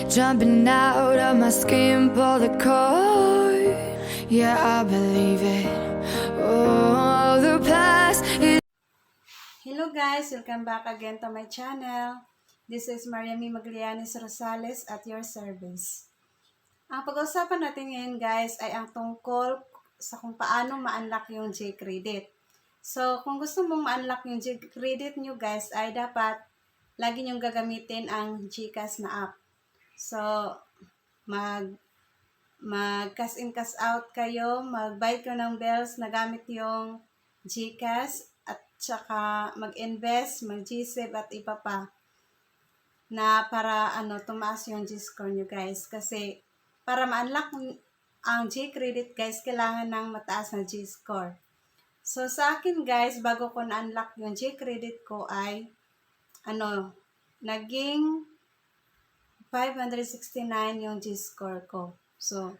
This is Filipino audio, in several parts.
jumping out of my skin, pull the cord. Yeah, I believe it. Oh, the past is. Hello guys! Welcome back again to my channel. This is Mariamy Maglianis Rosales at your service. Ang pag-uusapan natin ngayon guys ay ang tungkol sa kung paano ma-unlock yung Gcredit. So, kung gusto mong ma-unlock yung Gcredit nyo guys ay dapat lagi nyong gagamitin ang GCash na app. So, mag-cash in, cash out kayo, mag-buy ko ng bills na gamit yung GCash at saka mag-invest, mag-G-Save at iba pa na para tumaas yung G-score nyo guys. Kasi para ma-unlock ang Gcredit guys, kailangan ng mataas na G-score. So sa akin guys, bago ko na-unlock yung Gcredit ko ay naging 569 yung G-score ko. So,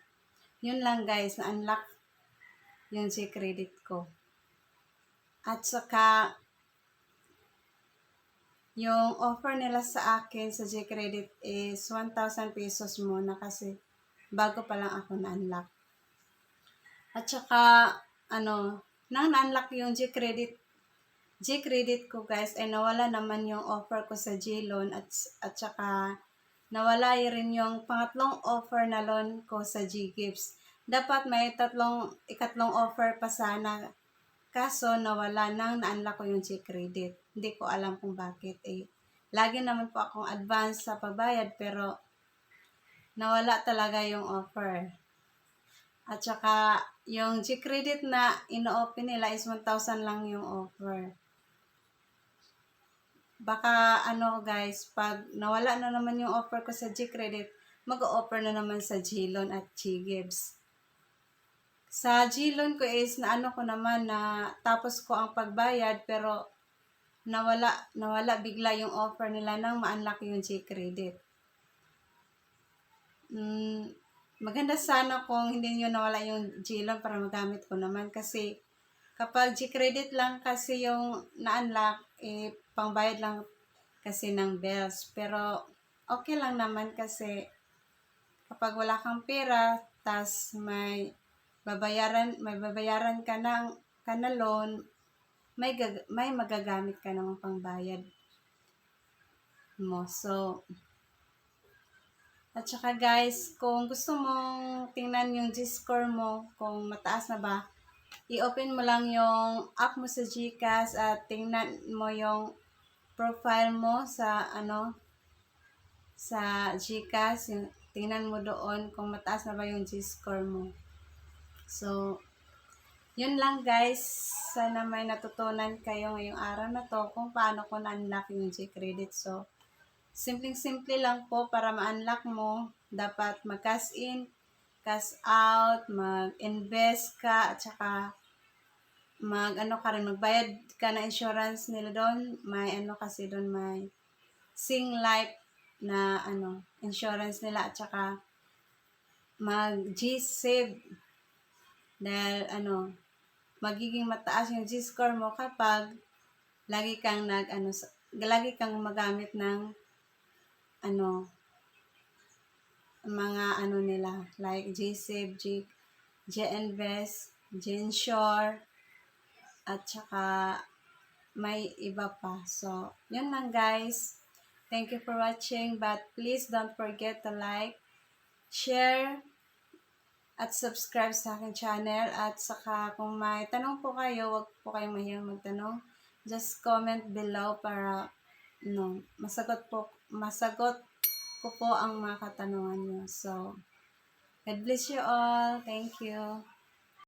yun lang guys, na-unlock yung Gcredit ko. At saka, yung offer nila sa akin sa Gcredit is 1,000 pesos muna kasi bago pa lang ako na-unlock. At saka, nang na-unlock yung Gcredit ko guys, ay nawala naman yung offer ko sa G-Loan at saka nawala rin yung pangatlong offer na loan ko sa G-Gives. Dapat may ikatlong offer pa sana. Kaso nawala nang na-unlock ko yung Gcredit. Hindi ko alam kung bakit. Lagi naman po akong advance sa pabayad pero nawala talaga yung offer. At saka yung Gcredit na ino-open nila is 1,000 lang yung offer. Baka guys, pag nawala na naman yung offer ko sa Gcredit, mag-o-offer na naman sa G-Loan at G-Gives. Sa G-Loan ko is ko naman na tapos ko ang pagbayad pero nawala bigla yung offer nila nang ma-unlock yung Gcredit. Maganda sana kung hindi nyo nawala yung G-Loan para magamit ko naman kasi kapag Gcredit lang kasi yung na-unlock, pangbayad lang kasi ng bills. Pero okay lang naman kasi kapag wala kang pera, tas may babayaran ka na loan, may magagamit ka namang pangbayad mo. So, at saka guys, kung gusto mong tingnan yung G-score mo, kung mataas na ba, i-open mo lang yung app mo sa GCash at tingnan mo yung profile mo sa sa GCash, tingnan mo doon kung mataas na ba yung G-score mo. So, yun lang guys. Sana may natutunan kayo ngayong araw na to kung paano ko na-unlock yung Gcredit. So, simpleng-simple lang po para ma-unlock mo. Dapat mag-cash in, cash out, mag-invest ka, at saka magbayad ka na insurance nila doon. May kasi doon, may Sing Life na insurance nila, at saka mag-G-Save dahil magiging mataas yung G-score mo kapag lagi kang magamit ng mga nila like G-Save, G-Invest, G-Insure, at saka may iba pa. So, yun lang guys. Thank you for watching, but please don't forget to like, share, at subscribe sa aking channel. At saka kung may tanong po kayo, wag po kayong mahiyang magtanong. Just comment below para masagot ko po ang mga katanungan nyo. So, God bless you all. Thank you.